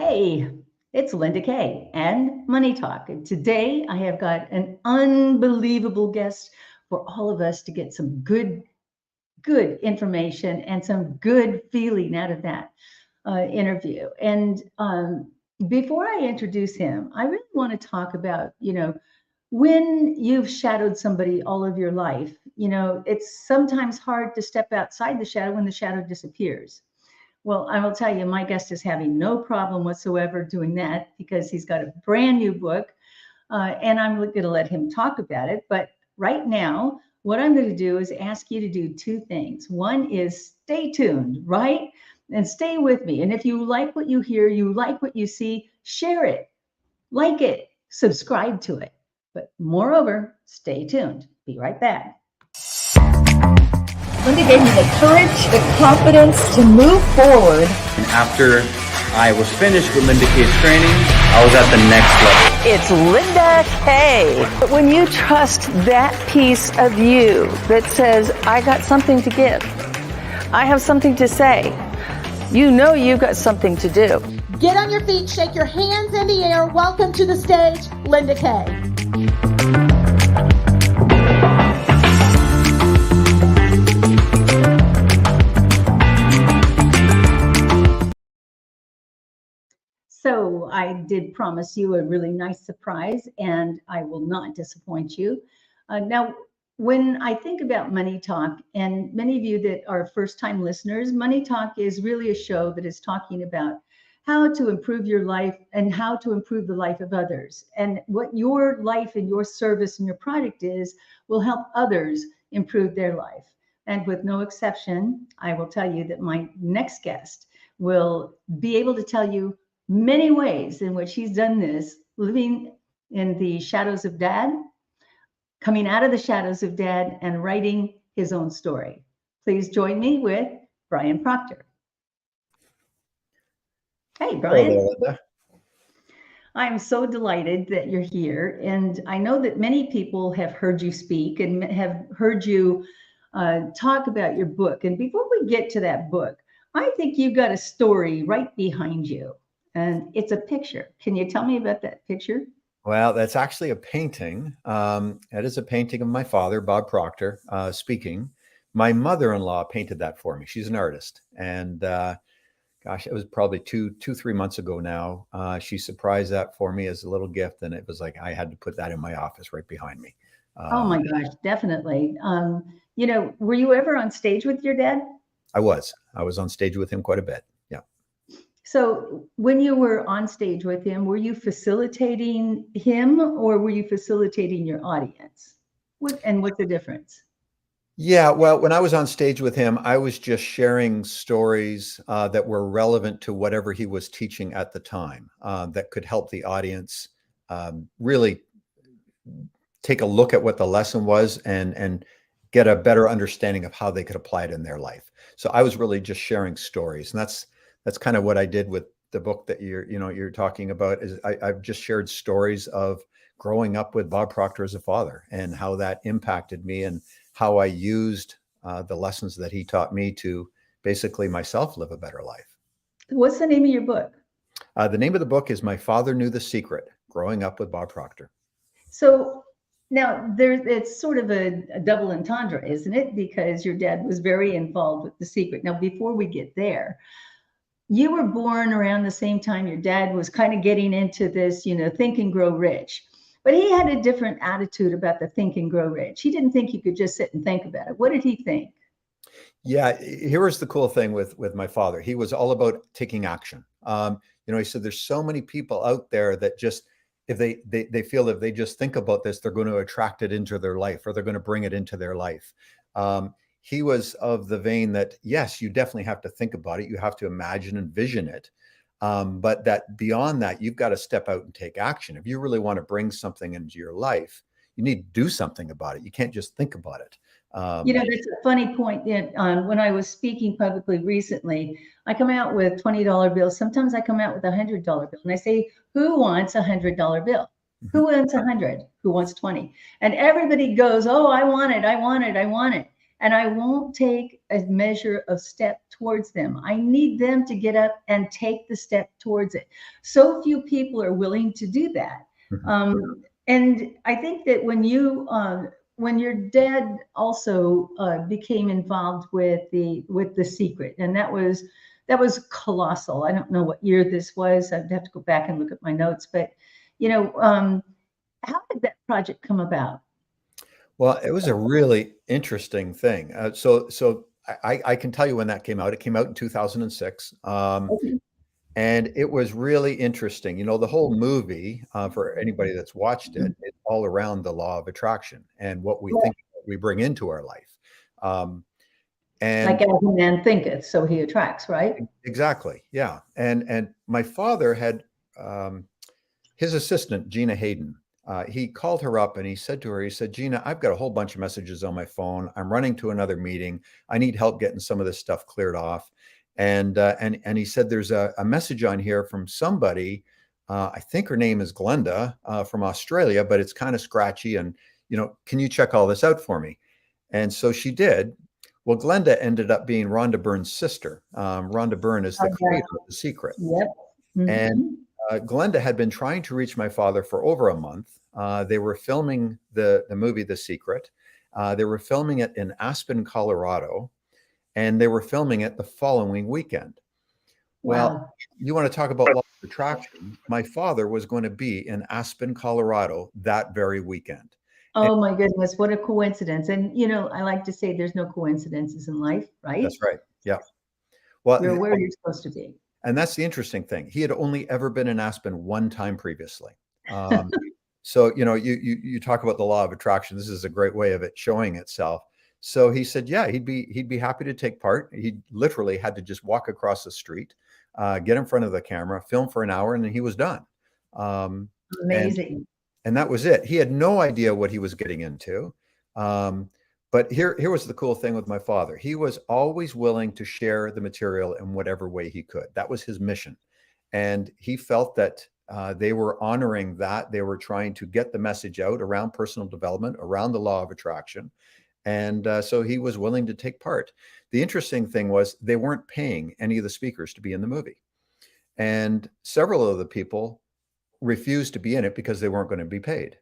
Hey, it's Linda Kay and Money Talk. And today I have got an unbelievable guest for all of us to get some good information and some good feeling out of that interview. And before I introduce him, I really want to talk about, when you've shadowed somebody all of your life, it's sometimes hard to step outside the shadow when the shadow disappears. Well, I will tell you, my guest is having no problem whatsoever doing that because he's got a brand new book, and I'm going to let him talk about it. But right now, what I'm going to do is ask you to do two things. One is stay tuned, right? And stay with me. And if you like what you hear, you like what you see, share it, like it, subscribe to it. But moreover, stay tuned. Be right back. Linda gave me the courage, the confidence to move forward. And after I was finished with Linda Kay's training, I was at the next level. It's Linda Kay. But when you trust that piece of you that says, I got something to give, I have something to say, you know you've got something to do. Get on your feet, shake your hands in the air. Welcome to the stage, Linda Kay. So I did promise you a really nice surprise, and I will not disappoint you. Now, when I think about Money Talk, and many of you that are first-time listeners, Money Talk is really a show that is talking about how to improve your life and how to improve the life of others. And what your life and your service and your product is will help others improve their life. And with no exception, I will tell you that my next guest will be able to tell you many ways in which he's done this, living in the shadows of dad, coming out of the shadows of dad, and writing his own story. Please join me with Brian Proctor. Hey, Brian. Hello there, Linda. I'm so delighted that you're here. And I know that many people have heard you speak and have heard you talk about your book. And before we get to that book, I think you've got a story right behind you. And it's a picture. Can you tell me about that picture? Well, that's actually a painting. It is a painting of my father, Bob Proctor, speaking. My mother-in-law painted that for me. She's an artist. And gosh, it was probably 3 months ago now. She surprised that for me as a little gift. And it was like, I had to put that in my office right behind me. Oh my gosh, definitely. Were you ever on stage with your dad? I was on stage with him quite a bit. Yeah. So when you were on stage with him, were you facilitating him or were you facilitating your audience? What's the difference? Yeah, well, when I was on stage with him, I was just sharing stories that were relevant to whatever he was teaching at the time, that could help the audience really take a look at what the lesson was and get a better understanding of how they could apply it in their life. So I was really just sharing stories, and that's kind of what I did with the book that you're talking about. Is I've just shared stories of growing up with Bob Proctor as a father and how that impacted me and how I used the lessons that he taught me to basically myself live a better life. What's the name of your book? The name of the book is My Father Knew the Secret, Growing Up with Bob Proctor. So now it's sort of a double entendre, isn't it? Because your dad was very involved with The Secret. Now, before we get there, you were born around the same time your dad was kind of getting into this, Think and Grow Rich. But he had a different attitude about the Think and Grow Rich. He didn't think you could just sit and think about it. What did he think? Yeah, here was the cool thing with my father. He was all about taking action. He said there's so many people out there that just, if they feel if they just think about this, they're going to attract it into their life or they're going to bring it into their life. He was of the vein that, yes, you definitely have to think about it. You have to imagine and vision it. But that beyond that, you've got to step out and take action. If you really want to bring something into your life, you need to do something about it. You can't just think about it. That's a funny point. When I was speaking publicly recently, I come out with $20 bills. Sometimes I come out with $100 bill, and I say, "Who wants $100 bill? Mm-hmm. Who wants 100? Who wants 20?" And everybody goes, "Oh, I want it! I want it! I want it!" and I won't take a measure of step towards them. I need them to get up and take the step towards it. So few people are willing to do that. And I think that when your dad also became involved with the secret, and that was colossal. I don't know what year this was. I'd have to go back and look at my notes, but how did that project come about? Well, it was a really interesting thing. So I can tell you when that came out. It came out in 2006. Okay. And it was really interesting. The whole movie, for anybody that's watched it, it's all around the law of attraction and what we think we bring into our life. Like And as a man thinketh, so he attracts, right? exactly, yeah. And my father had his assistant, Gina Hayden. He called her up and he said to her, he said, Gina, I've got a whole bunch of messages on my phone. I'm running to another meeting. I need help getting some of this stuff cleared off. And he said, there's a message on here from somebody. I think her name is Glenda from Australia, but it's kind of scratchy. And, can you check all this out for me? And so she did. Well, Glenda ended up being Rhonda Byrne's sister. Rhonda Byrne is the creator of The Secret. Yep. And Glenda had been trying to reach my father for over a month. They were filming the movie The Secret. They were filming it in Aspen, Colorado, and they were filming it the following weekend. Well, Wow. you want to talk about law of attraction? My father was going to be in Aspen, Colorado that very weekend. Oh my goodness, what a coincidence. And I like to say there's no coincidences in life, right? That's right. Yeah. Well, You're where you're supposed to be. and that's the interesting thing. He had only ever been in Aspen one time previously. So, you talk about the law of attraction. This is a great way of it showing itself. So he said, yeah, he'd be happy to take part. He literally had to just walk across the street, get in front of the camera, film for an hour, and then he was done. Amazing. And that was it. He had no idea what he was getting into. But here was the cool thing with my father. He was always willing to share the material in whatever way he could. That was his mission. And he felt that they were honoring that. They were trying to get the message out around personal development, around the law of attraction. And so he was willing to take part. The interesting thing was they weren't paying any of the speakers to be in the movie. And several of the people refused to be in it because they weren't going to be paid.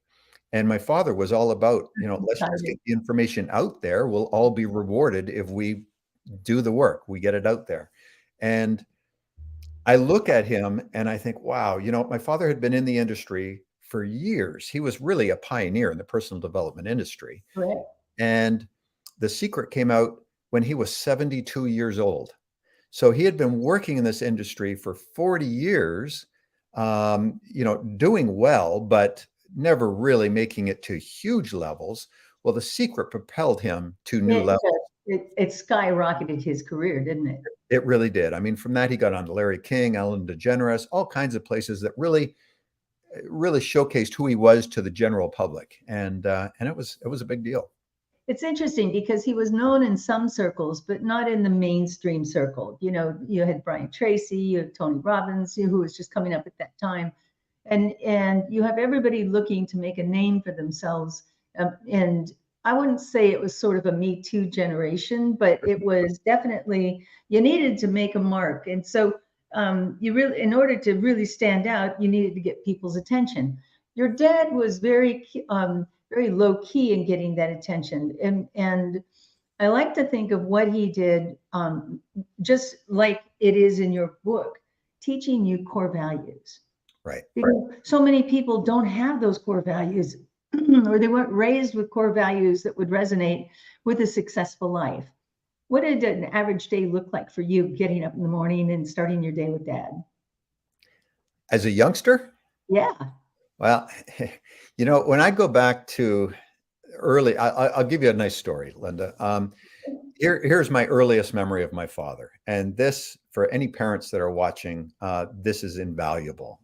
And my father was all about, let's just get the information out there. We'll all be rewarded if we do the work, we get it out there. And I look at him and I think, wow, my father had been in the industry for years. He was really a pioneer in the personal development industry. Correct. And The Secret came out when he was 72 years old. So he had been working in this industry for 40 years, doing well, but never really making it to huge levels. Well, The Secret propelled him to new levels. It skyrocketed his career, didn't it? It really did. I mean, from that, he got on to Larry King, Ellen DeGeneres, all kinds of places that really showcased who he was to the general public. And it was a big deal. It's interesting because he was known in some circles, but not in the mainstream circle. You had Brian Tracy, you had Tony Robbins, who was just coming up at that time. And you have everybody looking to make a name for themselves. And I wouldn't say it was sort of a Me Too generation, but it was definitely, you needed to make a mark. And so in order to really stand out, you needed to get people's attention. Your dad was very low key in getting that attention. And I like to think of what he did, just like it is in your book, teaching you core values. Right. Because so many people don't have those core values or they weren't raised with core values that would resonate with a successful life. What did an average day look like for you getting up in the morning and starting your day with Dad? As a youngster? Yeah. Well, when I go back to early, I'll give you a nice story, Linda. Here's my earliest memory of my father. And this, for any parents that are watching, this is invaluable.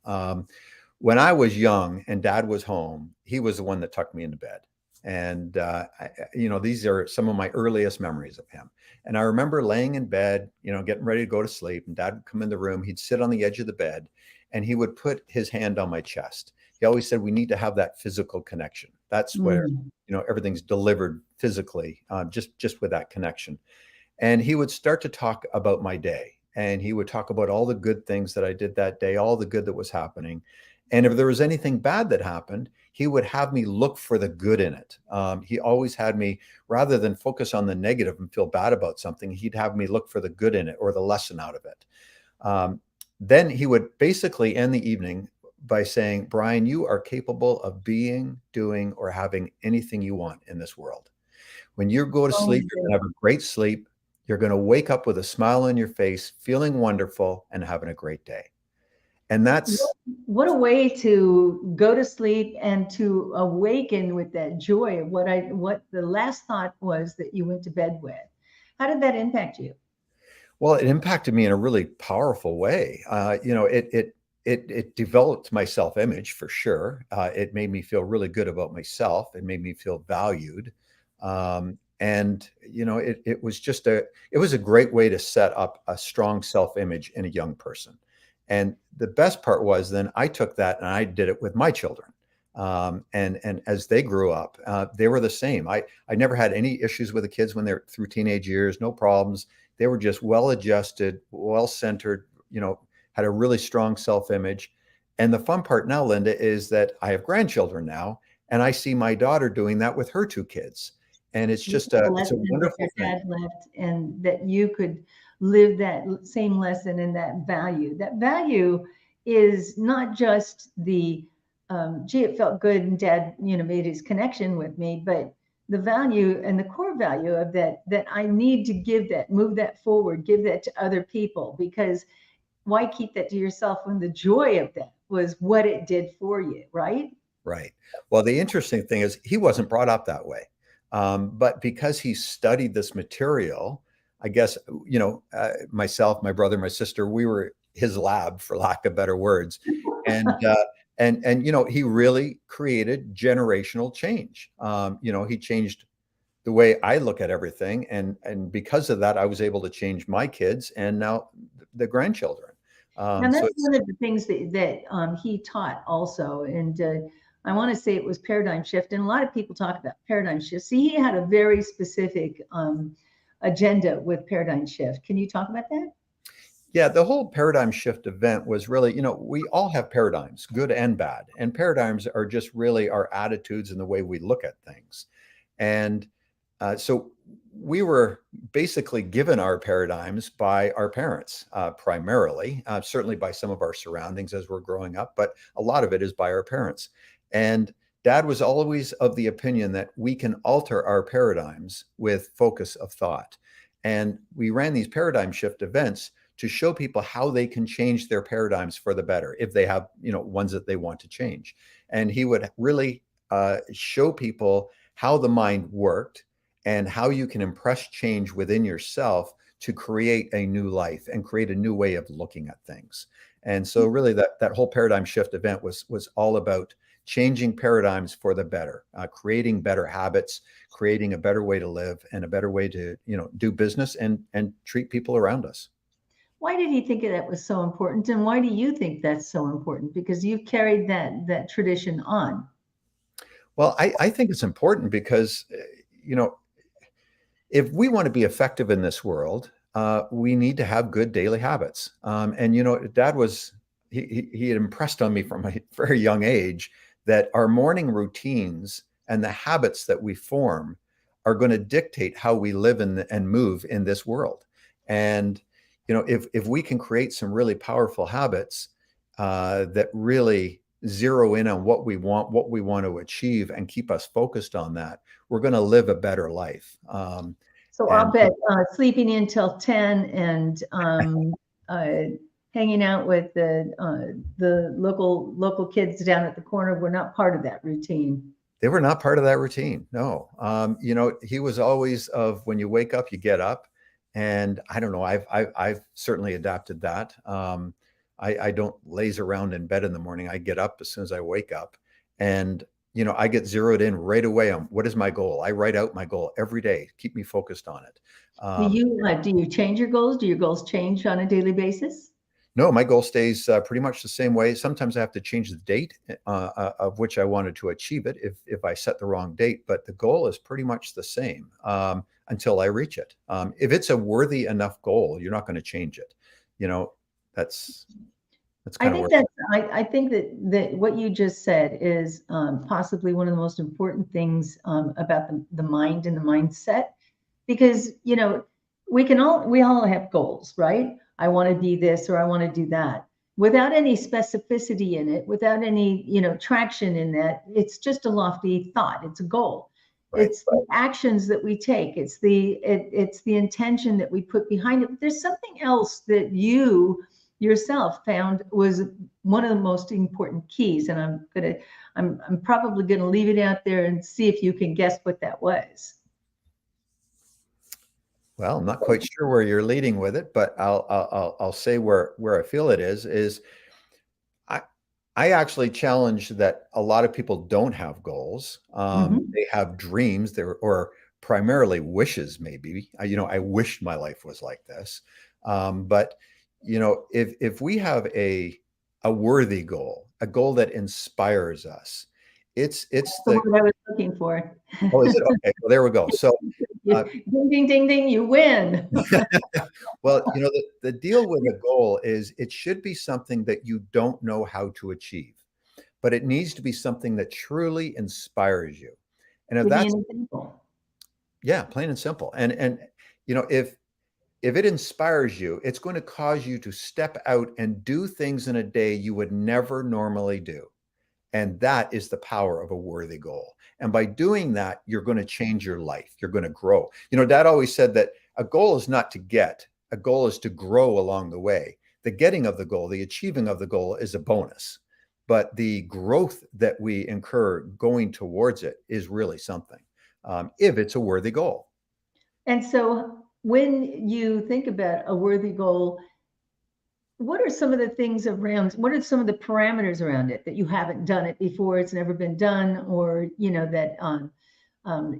When I was young and Dad was home, he was the one that tucked me into bed. And, these are some of my earliest memories of him. And I remember laying in bed, getting ready to go to sleep, and Dad would come in the room. He'd sit on the edge of the bed and he would put his hand on my chest. He always said, we need to have that physical connection. That's where, Mm. everything's delivered physically, just with that connection. And he would start to talk about my day, and he would talk about all the good things that I did that day, all the good that was happening. And if there was anything bad that happened, he would have me look for the good in it. He always had me, rather than focus on the negative and feel bad about something, he'd have me look for the good in it or the lesson out of it. Um, then he would basically end the evening by saying, Brian, you are capable of being, doing, or having anything you want in this world. When you go to Oh, sleep, you're going to have a great sleep. You're going to wake up with a smile on your face, feeling wonderful and having a great day. And what that's, what a way to go to sleep and to awaken with that joy of what the last thought was that you went to bed with. How did that impact you? well, it impacted me in a really powerful way. It developed my self-image for sure. It made me feel really good about myself. It made me feel valued. And it was it was a great way to set up a strong self-image in a young person. And the best part was then I took that and I did it with my children. And as they grew up, they were the same. I never had any issues with the kids when they're through teenage years, no problems. They were just well adjusted, well centered, had a really strong self-image. And the fun part now, Linda, is that I have grandchildren now, and I see my daughter doing that with her two kids. And it's The just it's a lesson that wonderful your thing. dad left, and that you could live that same lesson and that value. That value is not just the, gee, it felt good and dad, made his connection with me, but the value and the core value of that I need to give that, move that forward, give that to other people, because why keep that to yourself when the joy of that was what it did for you, right? Right. Well, the interesting thing is he wasn't brought up that way. But because he studied this material, I guess, myself, my brother, my sister, we were his lab, for lack of better words. And, he really created generational change. He changed the way I look at everything. And because of that, I was able to change my kids and now the grandchildren. And So that's it's, one of the things that he taught also. And I want to say it was paradigm shift. And a lot of people talk about paradigm shift. See, he had a very specific agenda with paradigm shift. Can you talk about that? yeah, the whole paradigm shift event was really, we all have paradigms, good and bad. And paradigms are just really our attitudes and the way we look at things. And so we were basically given our paradigms by our parents, primarily, certainly by some of our surroundings as we're growing up, but a lot of it is by our parents. And dad was always of the opinion that we can alter our paradigms with focus of thought. And we ran these paradigm shift events to show people how they can change their paradigms for the better if they have, ones that they want to change. And he would really show people how the mind worked and how you can impress change within yourself to create a new life and create a new way of looking at things. And so really that whole paradigm shift event was all about changing paradigms for the better, creating better habits, creating a better way to live and a better way to, do business and treat people around us. Why did he think that was so important? And why do you think that's so important? Because you've carried that tradition on. Well, I think it's important because, if we want to be effective in this world, we need to have good daily habits. And Dad he had impressed on me from a very young age that our morning routines and the habits that we form are going to dictate how we live and move in this world. And if we can create some really powerful habits that really zero in on what we want to achieve, and keep us focused on that, we're going to live a better life. So I'll And bet sleeping in till 10 and hanging out with the local kids down at the corner were not part of that routine. they were not part of that routine. No. He was always of when you wake up, you get up. And I don't know, I've certainly adapted that. I don't laze around in bed in the morning. I get up as soon as I wake up, and I get zeroed in right away on what is my goal. I write out my goal every day, keep me focused on it. Do you change your goals? Do your goals change on a daily basis? No, my goal stays pretty much the same way. Sometimes I have to change the date of which I wanted to achieve it if I set the wrong date, but the goal is pretty much the same until I reach it. If it's a worthy enough goal, you're not going to change it. You know, that's I kind of think where. I think that what you just said is possibly one of the most important things about the mind and the mindset, because we all have goals, right? I want to be this or I want to do that. Without any specificity in it, without any traction in that, it's just a lofty thought. It's a goal. Right. It's the actions that we take. It's the intention that we put behind it. But there's something else that you yourself found was one of the most important keys, and I'm probably gonna leave it out there and see if you can guess what that was. Well, I'm not quite sure where you're leading with it, but I'll say where I feel it is I I actually challenge that a lot of people don't have goals. Mhm. They have dreams there or primarily wishes, maybe. I wish my life was like this. But if we have a worthy goal, a goal that inspires us, it's That's the the word I was looking for. oh, is it? Okay, well, there we go. So uh, Ding, ding, ding, ding, you win. well, the deal with a goal is it should be something that you don't know how to achieve, but it needs to be something that truly inspires you. And if Give me that's, an example. yeah, plain and simple. And if it inspires you, it's going to cause you to step out and do things in a day you would never normally do. And that is the power of a worthy goal. And by doing that, you're going to change your life. You're going to grow. Dad always said that a goal is not to get, a goal is to grow along the way. The getting of the goal, the achieving of the goal is a bonus. But the growth that we incur going towards it is really something, if it's a worthy goal. And so when you think about a worthy goal, what are some of the things around, what are some of the parameters around it that you haven't done it before, it's never been done, or that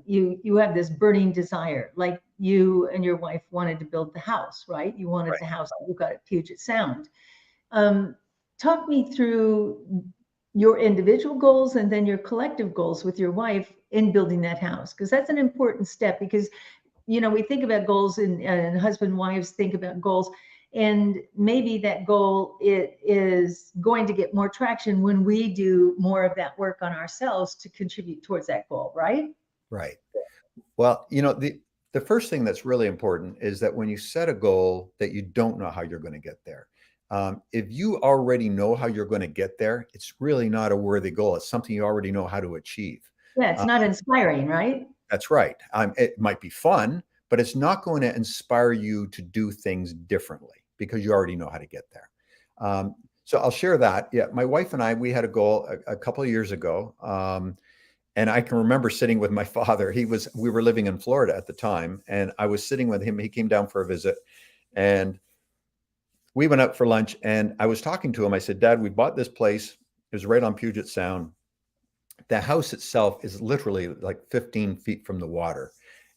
you have this burning desire, like you and your wife wanted to build the house, right? You wanted Right. the house that you got at Puget Sound. Um, Talk me through your individual goals and then your collective goals with your wife in building that house, because that's an important step. Because we think about goals, and husband and wives think about goals, and maybe that goal it is going to get more traction when we do more of that work on ourselves to contribute towards that goal, right? Right. Well, the first thing that's really important is that when you set a goal that you don't know how you're going to get there, if you already know how you're going to get there, it's really not a worthy goal. It's something you already know how to achieve. Yeah, it's Uh, not inspiring, right? that's right. It might be fun, but it's not going to inspire you to do things differently because you already know how to get there. So I'll share that. Yeah, my wife and I, we had a goal a couple of years ago. And I can remember sitting with my father. We were living in Florida at the time, and I was sitting with him. He came down for a visit, and we went out for lunch. And I was talking to him. I said, "Dad, we bought this place. It was right on Puget Sound. The house itself is literally like 15 feet from the water,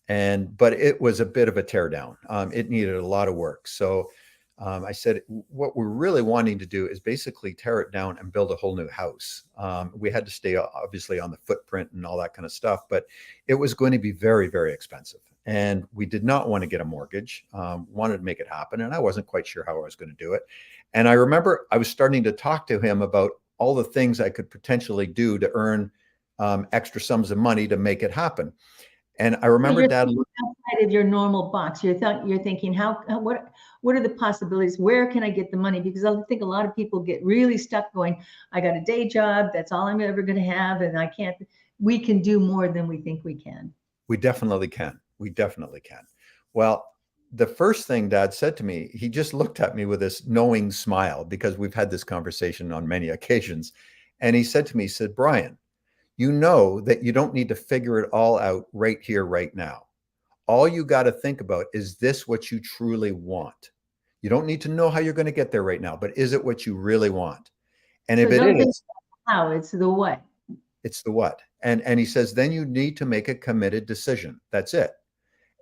but it was a bit of a teardown. It needed a lot of work. So I said, what we're really wanting to do is basically tear it down and build a whole new house. We had to stay obviously on the footprint and all that kind of stuff, but it was going to be very, very expensive. And we did not want to get a mortgage, wanted to make it happen. And I wasn't quite sure how I was going to do it. And I remember I was starting to talk to him about all the things I could potentially do to earn extra sums of money to make it happen. And I remember You're Dad. thinking outside of your normal box. You're thinking, what are the possibilities? Where can I get the money? Because I think a lot of people get really stuck going, I got a day job. That's all I'm ever going to have. And I can't, we can do more than we think we can. We definitely can. We definitely can. Well, the first thing Dad said to me, he just looked at me with this knowing smile because we've had this conversation on many occasions. And he said to me, he said, Brian, you know that you don't need to figure it all out right here, right now. All you got to think about is this what you truly want? You don't need to know how you're going to get there right now, but is it what you really want? And So if it don't think is, how, it's the what. it's the what. And he says, then you need to make a committed decision. That's it.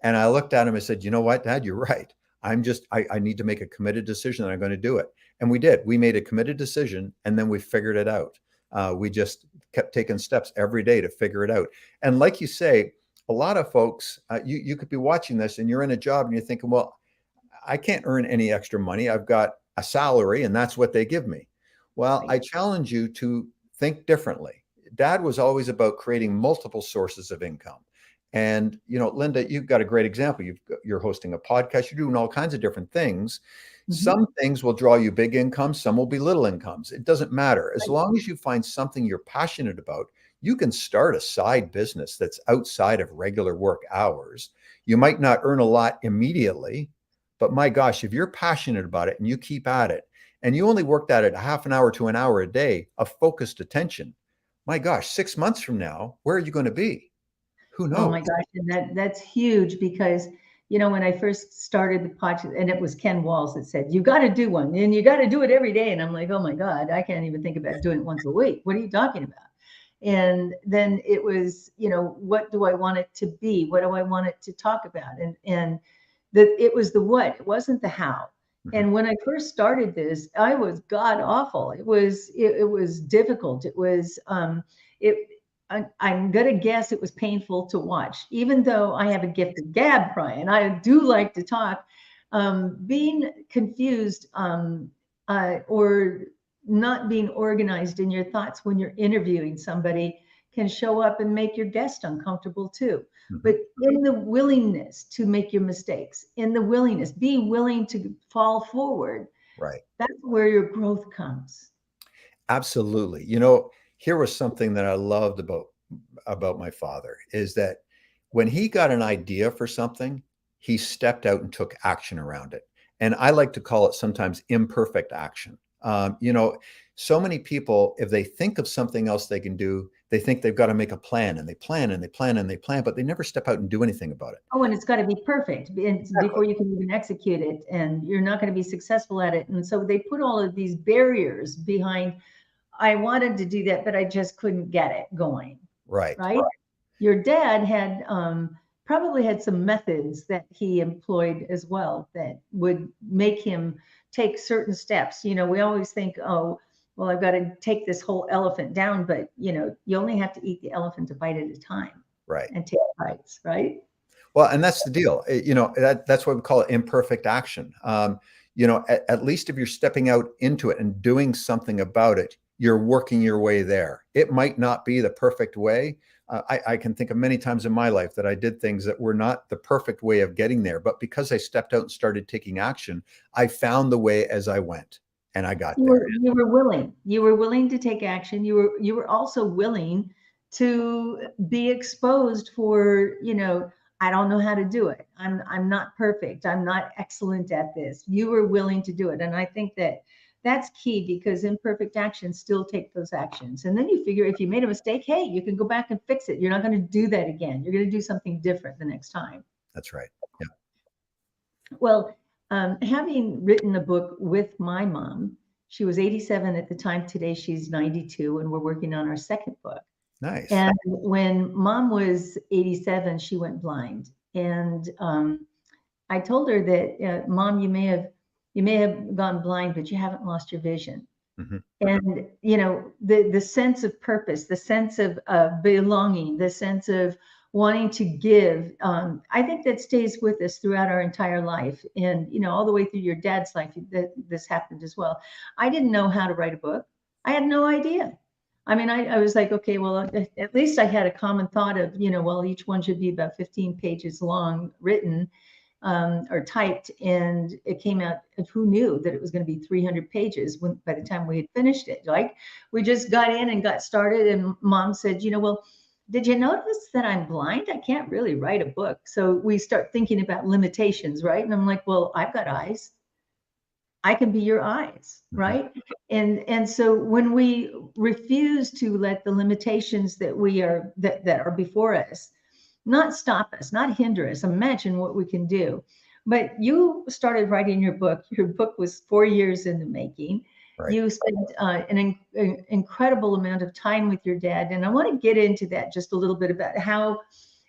And I looked at him and said, you know what, Dad, you're right. I need to make a committed decision that I'm going to do it. And we did. We made a committed decision, and then we figured it out. We just kept taking steps every day to figure it out. And like you say, a lot of folks, you could be watching this and you're in a job and you're thinking, well, I can't earn any extra money. I've got a salary and that's what they give me. Well, I challenge you to think differently. Dad was always about creating multiple sources of income. And, Linda, you've got a great example. You're hosting a podcast. You're doing all kinds of different things. Some things will draw you big incomes. Some will be little incomes. It doesn't matter. As long as you find something you're passionate about, you can start a side business that's outside of regular work hours. You might not earn a lot immediately, but my gosh, if you're passionate about it and you keep at it, and you only worked at it a half an hour to an hour a day of focused attention, my gosh, 6 months from now, where are you going to be? Who knows? Oh my gosh, and that's huge because, when I first started the podcast, and it was Ken Walls that said, you got to do one and you got to do it every day. And I'm like, oh my God, I can't even think about doing it once a week. What are you talking about? And then it was, what do I want it to be? What do I want it to talk about? And it was the what, it wasn't the how. And when I first started this, I was god awful. It was difficult. It was, I'm gonna guess it was painful to watch, even though I have a gift of gab, Brian. I do like to talk. Being confused or not being organized in your thoughts when you're interviewing somebody can show up and make your guest uncomfortable too. But in the willingness to make your mistakes, in the willingness, be willing to fall forward. Right. That's where your growth comes. Absolutely. Here was something that I loved about my father is that when he got an idea for something, he stepped out and took action around it. And I like to call it sometimes imperfect action. So many people, if they think of something else they can do, they think they've got to make a plan, and they plan and they plan and they plan, but they never step out and do anything about it. Oh, and it's got to be perfect before you can even execute it, and you're not going to be successful at it. And so they put all of these barriers behind. I wanted to do that, but I just couldn't get it going. Right. Your dad had probably had some methods that he employed as well that would make him take certain steps. We always think, oh, well, I've got to take this whole elephant down, but you only have to eat the elephant a bite at a time. Right. And take bites, right? Well, and that's the deal. That's what we call it, imperfect action. At least if you're stepping out into it and doing something about it, you're working your way there. It might not be the perfect way. I can think of many times in my life that I did things that were not the perfect way of getting there. But because I stepped out and started taking action, I found the way as I went, and I got there. You were willing. You were willing to take action. You were also willing to be exposed for, I don't know how to do it. I'm not perfect. I'm not excellent at this. You were willing to do it. And I think that's key, because imperfect actions still take those actions. And then you figure if you made a mistake, hey, you can go back and fix it. You're not going to do that again. You're going to do something different the next time. That's right. Yeah. Well, having written a book with my mom, she was 87 at the time. Today she's 92, and we're working on our second book. Nice. And when mom was 87, she went blind. And I told her that, Mom, you may have gone blind, but you haven't lost your vision. And, the sense of purpose, the sense of belonging, the sense of wanting to give, I think that stays with us throughout our entire life. And, all the way through your dad's life, this happened as well. I didn't know how to write a book. I had no idea. I mean, I was like, okay, well, at least I had a common thought of, well, each one should be about 15 pages long, written or typed. And it came out, who knew that it was going to be 300 pages by the time we had finished it. Like, we just got in and got started. And mom said, well, did you notice that I'm blind? I can't really write a book. So we start thinking about limitations, right? And I'm like, well, I've got eyes. I can be your eyes, right? And so when we refuse to let the limitations that that are before us not stop us, not hinder us, imagine what we can do. But you started writing your book. Your book was 4 years in the making. Right. You spent an incredible amount of time with your dad. And I want to get into that just a little bit about how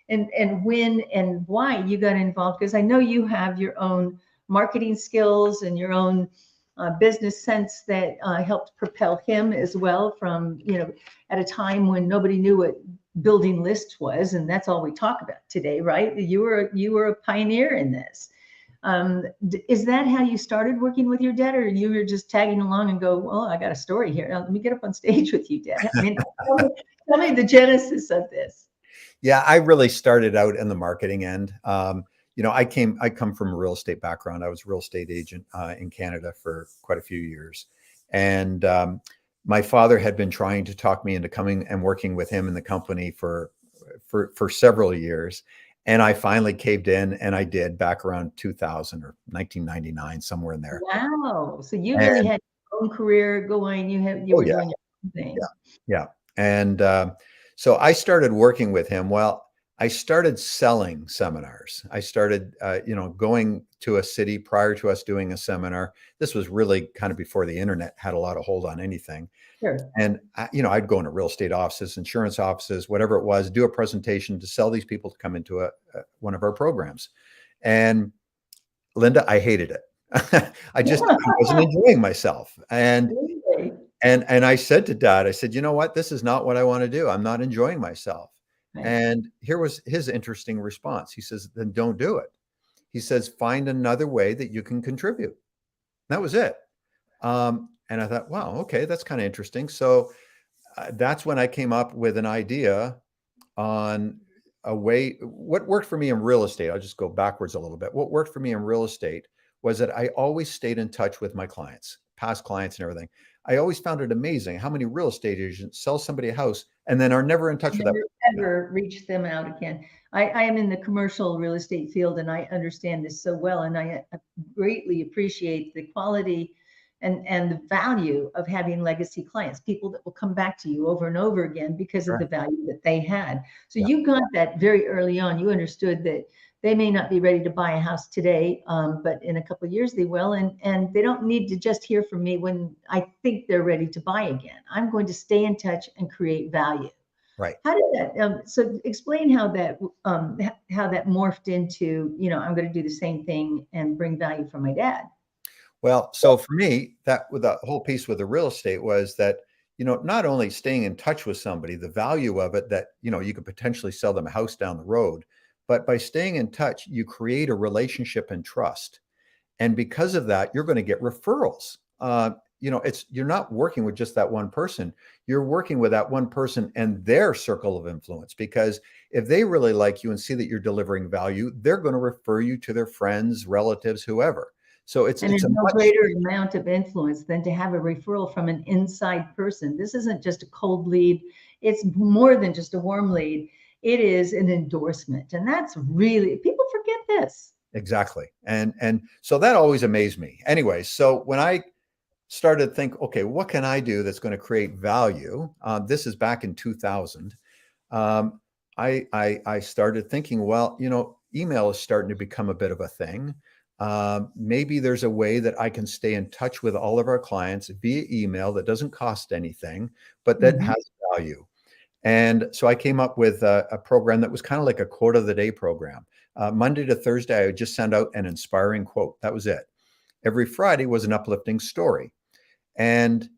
and when and why you got involved, because I know you have your own marketing skills and your own business sense that helped propel him as well from, at a time when nobody knew what building lists was, and that's all we talk about today, right? You were a pioneer in this. Is that how you started working with your dad, or you were just tagging along and go, well, I got a story here. Now, let me get up on stage with you, Dad. I mean, tell me the genesis of this. Yeah, I really started out in the marketing end. I come from a real estate background. I was a real estate agent in Canada for quite a few years. And my father had been trying to talk me into coming and working with him in the company for several years. And I finally caved in, and I did back around 2000 or 1999, somewhere in there. Wow. So you really had your own career going. You were doing your own thing. Yeah. And so I started working with him. Well, I started selling seminars. I started, going to a city prior to us doing a seminar. This was really kind of before the internet had a lot of hold on anything. Sure. And, I'd go into real estate offices, insurance offices, whatever it was, do a presentation to sell these people to come into one of our programs. And Linda, I hated it. I wasn't enjoying myself. And I said to Dad, I said, you know what? This is not what I want to do. I'm not enjoying myself. Right. And here was his interesting response. He says, then don't do it. He says, find another way that you can contribute. That was it. And I thought, wow, okay, that's kind of interesting. So that's when I came up with an idea on a way. What worked for me in real estate, I'll just go backwards a little bit. What worked for me in real estate was that I always stayed in touch with my clients, past clients and everything. I always found it amazing how many real estate agents sell somebody a house and then are never in touch with them. Never reach them out again. I am in the commercial real estate field, and I understand this so well, and I greatly appreciate the quality and the value of having legacy clients, people that will come back to you over and over again because of the value that they had. So you got that very early on. You understood that they may not be ready to buy a house today, but in a couple of years they will. And they don't need to just hear from me when I think they're ready to buy again. I'm going to stay in touch and create value. Right. How did that, so explain how that morphed into, I'm going to do the same thing and bring value for my dad. Well, so for me, that with the whole piece with the real estate was that, not only staying in touch with somebody, the value of it that, you could potentially sell them a house down the road, but by staying in touch, you create a relationship and trust. And because of that, you're going to get referrals. You're not working with just that one person. You're working with that one person and their circle of influence, because if they really like you and see that you're delivering value, they're going to refer you to their friends, relatives, whoever. So it's a no greater amount of influence than to have a referral from an inside person. This isn't just a cold lead. It's more than just a warm lead. It is an endorsement. And that's really, people forget this. Exactly. And so that always amazed me. Anyway, so when I started to think, okay, what can I do that's going to create value? This is back in 2000. I started thinking, well, email is starting to become a bit of a thing. Maybe there's a way that I can stay in touch with all of our clients via email that doesn't cost anything, but that has value. And so I came up with a program that was kind of like a quote of the day program. Monday to Thursday, I would just send out an inspiring quote. That was it. Every Friday was an uplifting story. And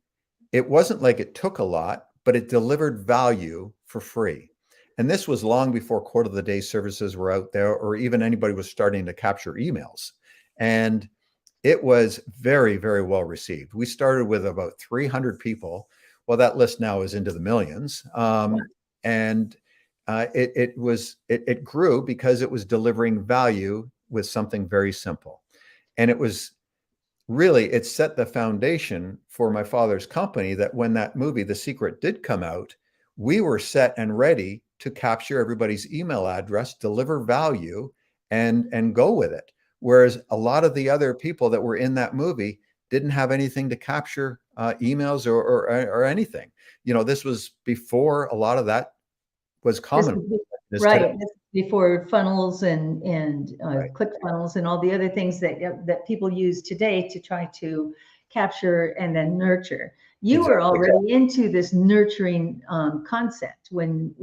it wasn't like it took a lot, but it delivered value for free. And this was long before quote of the day services were out there, or even anybody was starting to capture emails. And it was very, very well received. We started with about 300 people. Well, that list now is into the millions. And it grew because it was delivering value with something very simple. And it set the foundation for my father's company, that when that movie, The Secret, did come out, we were set and ready to capture everybody's email address, deliver value, and go with it. Whereas a lot of the other people that were in that movie didn't have anything to capture emails or anything. This was before a lot of that was common. Right. Before funnels and click funnels and all the other things that people use today to try to capture and then nurture. You were already into this nurturing concept when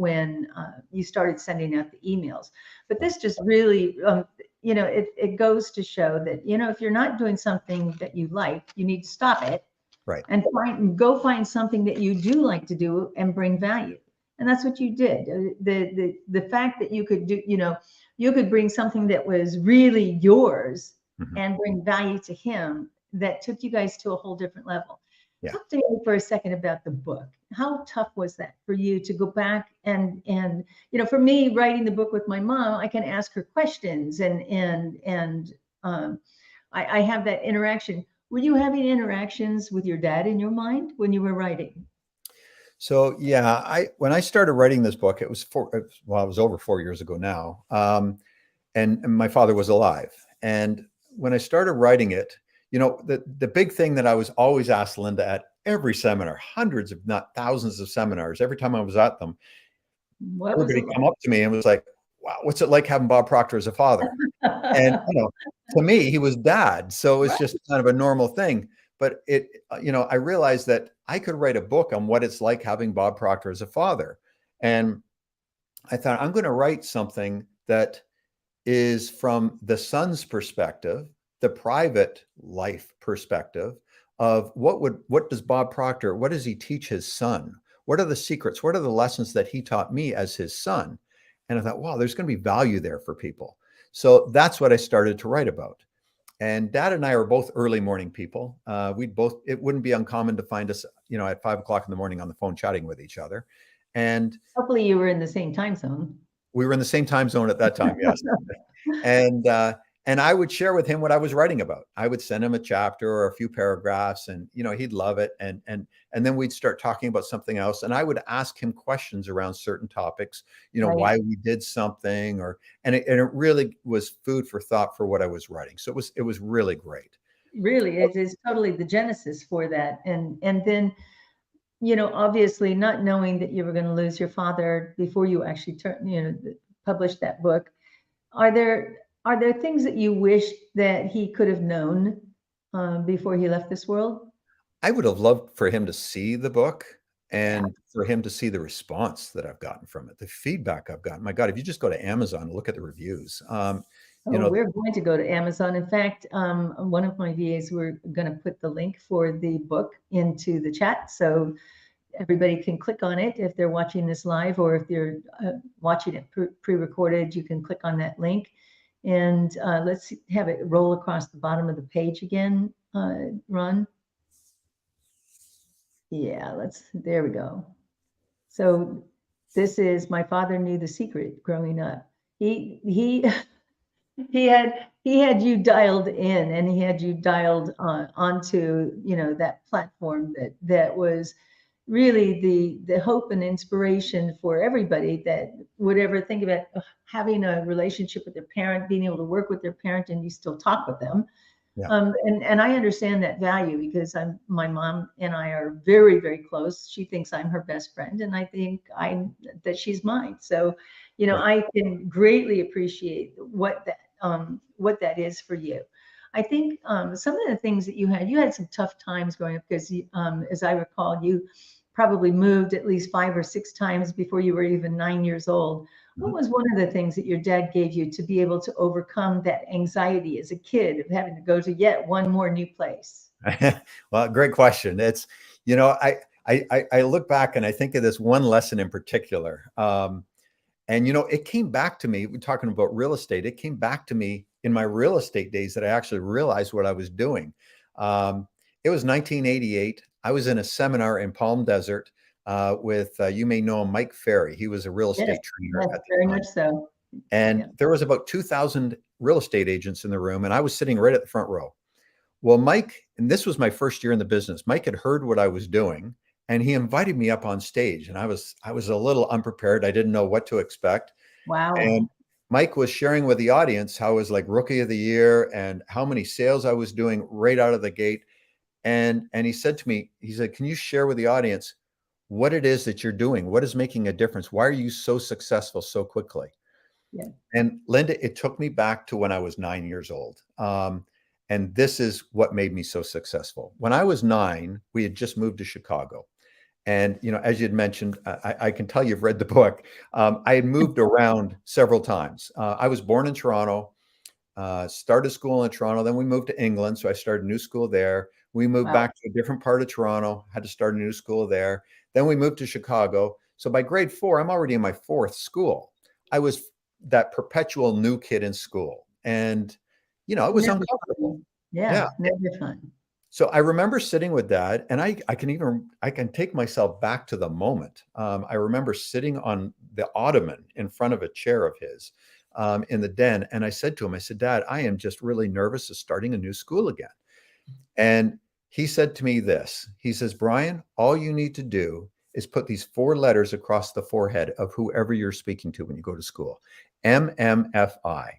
you started sending out the emails. But this just really, it goes to show that, if you're not doing something that you like, you need to stop it Right. and go find something that you do like to do and bring value. And that's what you did. The fact that you could do, you could bring something that was really yours Mhm. and bring value to him, that took you guys to a whole different level. Yeah. Talk to me for a second about the book. How tough was that for you to go back and for me, writing the book with my mom, I can ask her questions and I have that interaction. Were you having interactions with your dad in your mind when you were writing? So yeah, when I started writing this book, it was it was over 4 years ago now, and my father was alive. And when I started writing it, the big thing that I was always asked Linda at every seminar, hundreds, if not thousands of seminars, every time I was at them, What was everybody it come up to me and was like, "Wow, what's it like having Bob Proctor as a father?" And like? to me, he was dad, so it was Right. just kind of a normal thing. But I realized that I could write a book on what it's like having Bob Proctor as a father, and I thought I'm going to write something that is from the son's perspective, the private life perspective of what does Bob Proctor, what does he teach his son? What are the secrets? What are the lessons that he taught me as his son? And I thought, wow, there's going to be value there for people. So that's what I started to write about. And Dad and I are both early morning people. It wouldn't be uncommon to find us, at 5 o'clock in the morning on the phone chatting with each other. And Hopefully you were in the same time zone. we were in the same time zone at that time. Yes. And I would share with him what I was writing about. I would send him a chapter or a few paragraphs, and he'd love it. And then we'd start talking about something else, and I would ask him questions around certain topics. Right. Why we did something, and it really was food for thought for what I was writing. So it was really great. Really, it is totally the genesis for that. And then, obviously not knowing that you were going to lose your father before you actually published that book. Are there things that you wish that he could have known before he left this world? I would have loved for him to see the book and for him to see the response that I've gotten from it, the feedback I've gotten. My God, if you just go to Amazon and look at the reviews, We're going to go to Amazon. In fact, one of my VAs, we're going to put the link for the book into the chat, so everybody can click on it if they're watching this live, or if they're watching it pre-recorded, you can click on that link. And let's have it roll across the bottom of the page again, Ron. Yeah, there we go. So this is My Father Knew the Secret Growing Up. He he had you dialed in, and he had you dialed onto that platform that was really the hope and inspiration for everybody that would ever think about having a relationship with their parent, being able to work with their parent, and you still talk with them. Yeah. And I understand that value, because my mom and I are very, very close. She thinks I'm her best friend, and I think that she's mine. So, Right. I can greatly appreciate what that is for you. I think some of the things that you had some tough times growing up, because as I recall, you probably moved at least 5 or 6 times before you were even 9 years old. What was one of the things that your dad gave you to be able to overcome that anxiety as a kid of having to go to yet one more new place? Well, great question. It's, I look back and I think of this one lesson in particular. And, it came back to me, we're talking about real estate. It came back to me in my real estate days that I actually realized what I was doing. It was 1988. I was in a seminar in Palm Desert with, you may know him, Mike Ferry. He was a real estate trainer Yes, at very the time. much so. And Yeah. there was about 2,000 real estate agents in the room, and I was sitting right at the front row. Well, Mike, and this was my first year in the business, Mike had heard what I was doing, and he invited me up on stage, and I was a little unprepared. I didn't know what to expect. Wow. And Mike was sharing with the audience how I was like rookie of the year and how many sales I was doing right out of the gate. And he said to me, he said, "Can you share with the audience what it is that you're doing? What is making a difference? Why are you so successful so quickly?" Yeah. And Linda, it took me back to when I was 9 years old. And this is what made me so successful. When I was 9, we had just moved to Chicago. And, as you'd mentioned, I can tell you've read the book. I had moved around several times. I was born in Toronto. started school in Toronto. Then we moved to England. So I started a new school there. We moved Wow. back to a different part of Toronto, had to start a new school there. Then we moved to Chicago. So by grade 4, I'm already in my 4th school. I was that perpetual new kid in school. And, it was Never uncomfortable. fun. Yeah, Yeah. never fun. So I remember sitting with Dad, and I can take myself back to the moment. I remember sitting on the ottoman in front of a chair of his in the den, and I said to him, I said, Dad, I am just really nervous of starting a new school again. And he said to me this. He says, Brian, all you need to do is put these 4 letters across the forehead of whoever you're speaking to when you go to school. MMFI.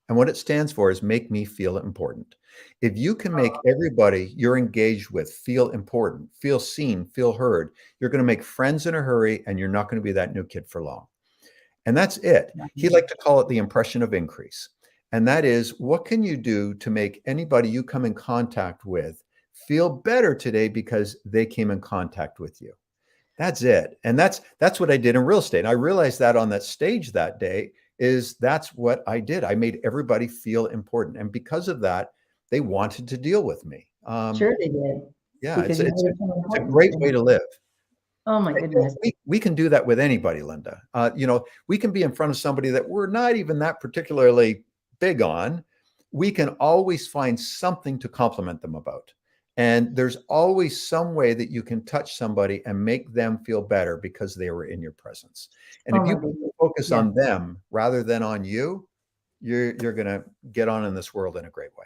And what it stands for is make me feel important. If you can make everybody you're engaged with feel important, feel seen, feel heard, you're going to make friends in a hurry, and you're not going to be that new kid for long. And that's it. He liked to call it the impression of increase. And that is, what can you do to make anybody you come in contact with feel better today because they came in contact with you? That's it. And that's what I did in real estate. And I realized that on that stage that day that's what I did. I made everybody feel important. And because of that, they wanted to deal with me. Sure they did. Yeah, Because it's you made it so a important great to way them. to live. Oh my goodness. We can do that with anybody, Linda. We can be in front of somebody that we're not even that particularly big on. We can always find something to compliment them about. And there's always some way that you can touch somebody and make them feel better because they were in your presence. And Oh if my you goodness. focus Yeah. on them rather than on you, you're going to get on in this world in a great way.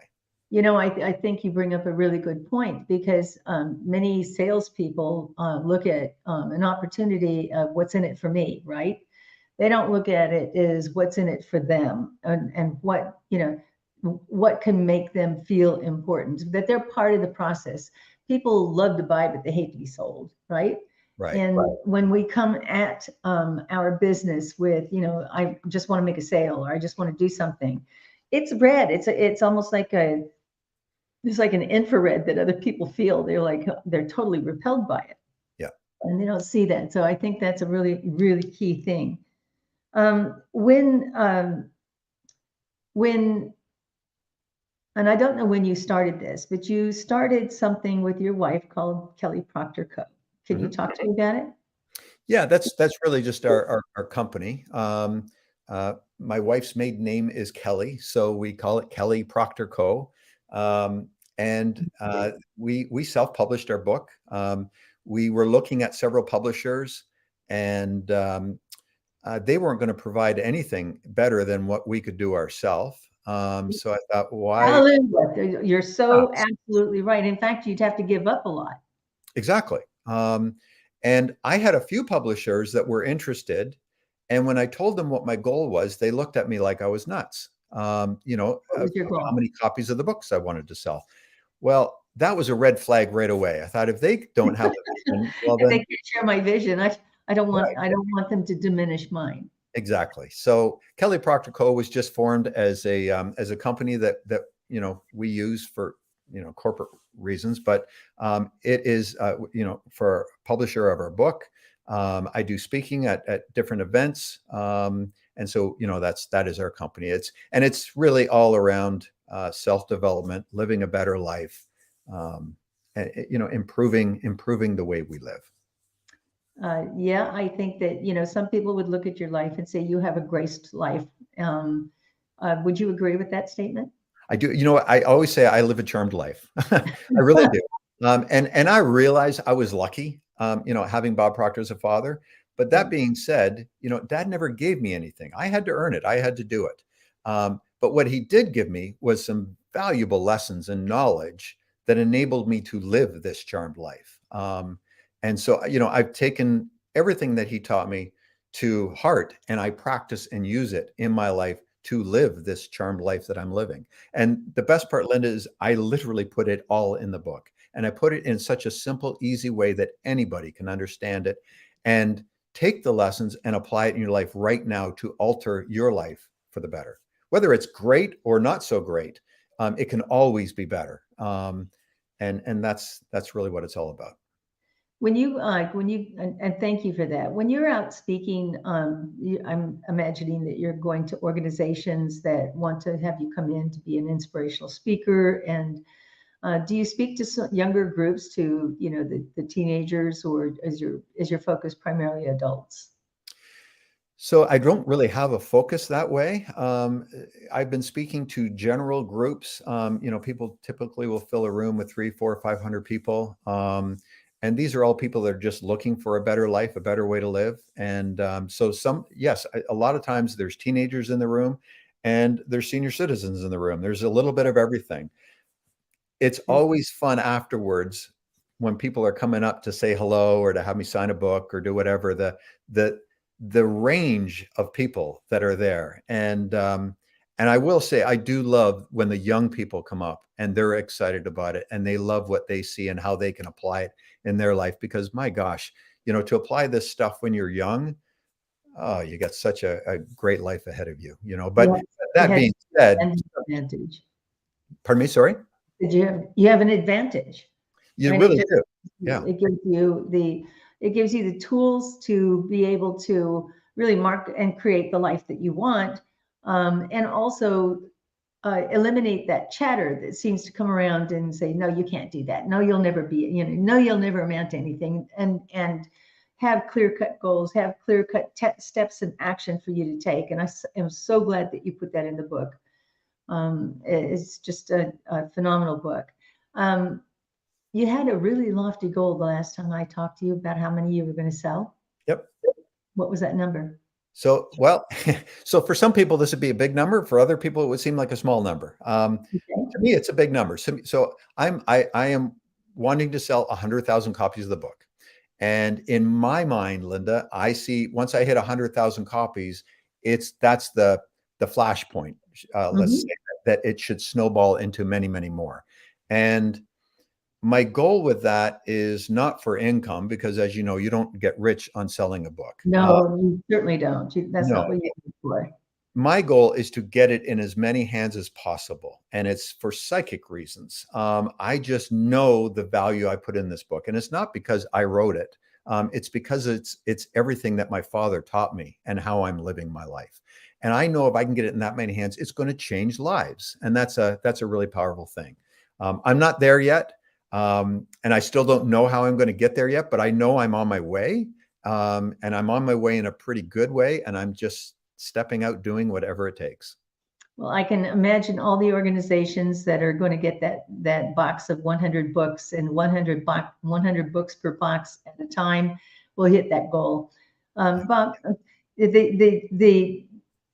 I think you bring up a really good point, because many salespeople look at an opportunity of what's in it for me, right? They don't look at it as what's in it for them, and what can make them feel important, that they're part of the process. People love to buy, but they hate to be sold, right? Right. And when we come at our business with, I just want to make a sale, or I just want to do something, it's red. It's almost like it's like an infrared that other people feel. They're totally repelled by it. Yeah. And they don't see that. So I think that's a really, really key thing. When, and I don't know when you started this, but you started something with your wife called Kelly Proctor Co. Can you talk to me about it? Yeah, that's really just our company. My wife's maiden name is Kelly, so we call it Kelly Proctor Co. And we self-published our book. We were looking at several publishers, and they weren't going to provide anything better than what we could do ourselves. So I thought, why? Hallelujah. You're so absolutely right. In fact, you'd have to give up a lot. Exactly. And I had a few publishers that were interested. And when I told them what my goal was, they looked at me like I was nuts. What was your goal? How many copies of the books I wanted to sell. Well, that was a red flag right away. I thought, if they don't have the vision, well, If then they can't share my vision, I don't want them to diminish mine. exactly. So Kelly Proctor Co. was just formed as a company that we use for corporate reasons, but it is for a publisher of our book. I do speaking at different events, and so that is our company. It's really all around self-development, living a better life, and improving the way we live. Yeah, I think that some people would look at your life and say you have a graced life. Would you agree with that statement? I do. I always say I live a charmed life. I really do. And I realize I was lucky, having Bob Proctor as a father. But that being said, Dad never gave me anything. I had to earn it. I had to do it. But what he did give me was some valuable lessons and knowledge that enabled me to live this charmed life. And so, I've taken everything that he taught me to heart, and I practice and use it in my life to live this charmed life that I'm living. And the best part, Linda, is I literally put it all in the book. And I put it in such a simple, easy way that anybody can understand it and take the lessons and apply it in your life right now to alter your life for the better. Whether it's great or not so great, it can always be better. And that's really what it's all about. And thank you for that. When you're out speaking, I'm imagining that you're going to organizations that want to have you come in to be an inspirational speaker. And do you speak to younger groups, to the teenagers, or is your focus primarily adults? So I don't really have a focus that way. I've been speaking to general groups. People typically will fill a room with 300, 400, 500 people. And these are all people that are just looking for a better life, a better way to live. And yes, a lot of times there's teenagers in the room and there's senior citizens in the room. There's a little bit of everything. It's always fun afterwards when people are coming up to say hello or to have me sign a book or do whatever, the range of people that are there. And I will say, I do love when the young people come up and they're excited about it and they love what they see and how they can apply it in their life. Because my gosh, to apply this stuff when you're young, oh, you got such a great life ahead of you, but Yeah, that being said, advantage. Pardon me, sorry? You have an advantage. You Right? really do. Yeah. It gives you the tools to be able to really mark and create the life that you want, and also eliminate that chatter that seems to come around and say, no, you can't do that. No, you'll never be, no, you'll never amount to anything. And have clear-cut goals, have clear-cut steps and action for you to take. And I am so glad that you put that in the book. It's just a phenomenal book. You had a really lofty goal the last time I talked to you about how many you were going to sell. Yep. What was that number? So, so for some people, this would be a big number. For other people, it would seem like a small number. Okay. To me, it's a big number. So I am wanting to sell 100,000 copies of the book. And in my mind, Linda, I see once I hit 100,000 copies, that's the flashpoint. Let's say that it should snowball into many, many more. And my goal with that is not for income, because as you know, you don't get rich on selling a book. No, you certainly don't. That's No. not what you're looking for. My goal is to get it in as many hands as possible. And it's for psychic reasons. I just know the value I put in this book. And it's not because I wrote it. It's because it's everything that my father taught me and how I'm living my life. And I know if I can get it in that many hands, it's going to change lives. And that's a really powerful thing. I'm not there yet. And I still don't know how I'm going to get there yet, but I know I'm on my way. And I'm on my way in a pretty good way. And I'm just stepping out, doing whatever it takes. Well, I can imagine all the organizations that are going to get that box of 100 books, and 100 books per box at a time will hit that goal. Bob, the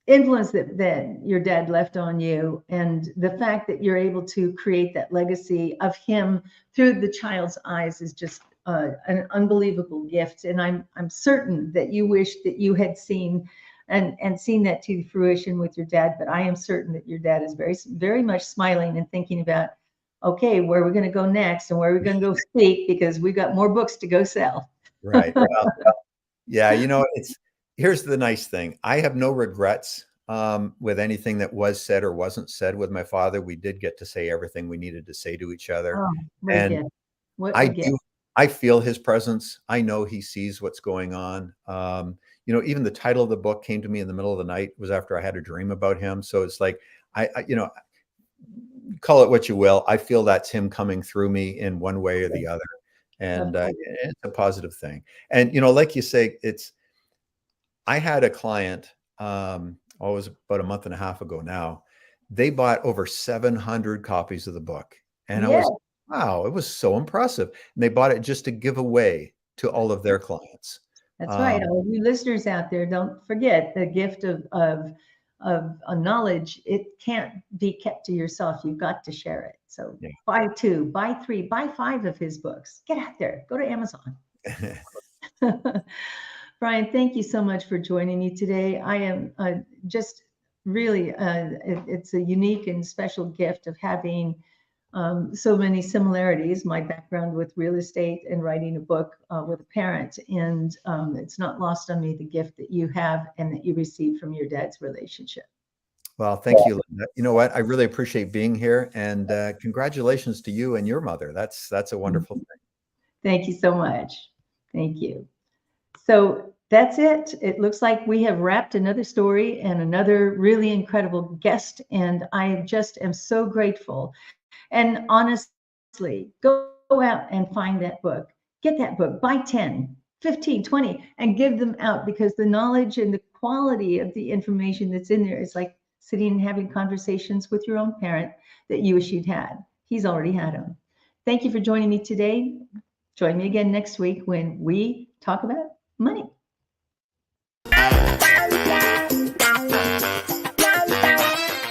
influence that your dad left on you, and the fact that you're able to create that legacy of him through the child's eyes, is just an unbelievable gift. And I'm certain that you wish that you had seen and seen that to fruition with your dad. But I am certain that your dad is very, very much smiling and thinking about, okay, where are we going to go next, and where are we going to go speak, because we've got more books to go sell. Right. Well, yeah. Here's the nice thing. I have no regrets with anything that was said or wasn't said with my father. We did get to say everything we needed to say to each other. Oh, and I feel his presence. I know he sees what's going on. Even the title of the book came to me in the middle of the night. It was after I had a dream about him. So it's like, I call it what you will. I feel that's him coming through me in one way or the other. And it's a positive thing. And, like you say, I had a client, it was about a month and a half ago now. They bought over 700 copies of the book. And I was, wow, it was so impressive. And they bought it just to give away to all of their clients. That's right. All of you listeners out there, don't forget the gift of knowledge. It can't be kept to yourself. You've got to share it. So buy 2, buy 3, buy 5 of his books. Get out there. Go to Amazon. Brian, thank you so much for joining me today. I am just really, it's a unique and special gift of having so many similarities, my background with real estate and writing a book with a parent. And it's not lost on me the gift that you have and that you received from your dad's relationship. Well, thank you, Linda. You know what? I really appreciate being here, and congratulations to you and your mother. That's a wonderful thing. Thank you so much. Thank you. So that's it. It looks like we have wrapped another story and another really incredible guest. And I just am so grateful. And honestly, go out and find that book. Get that book, buy 10, 15, 20, and give them out, because the knowledge and the quality of the information that's in there is like sitting and having conversations with your own parent that you wish you'd had. He's already had them. Thank you for joining me today. Join me again next week when we talk about money.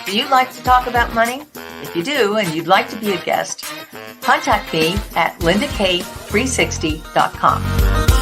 Do you like to talk about money? If you do and you'd like to be a guest, contact me at lindak360.com.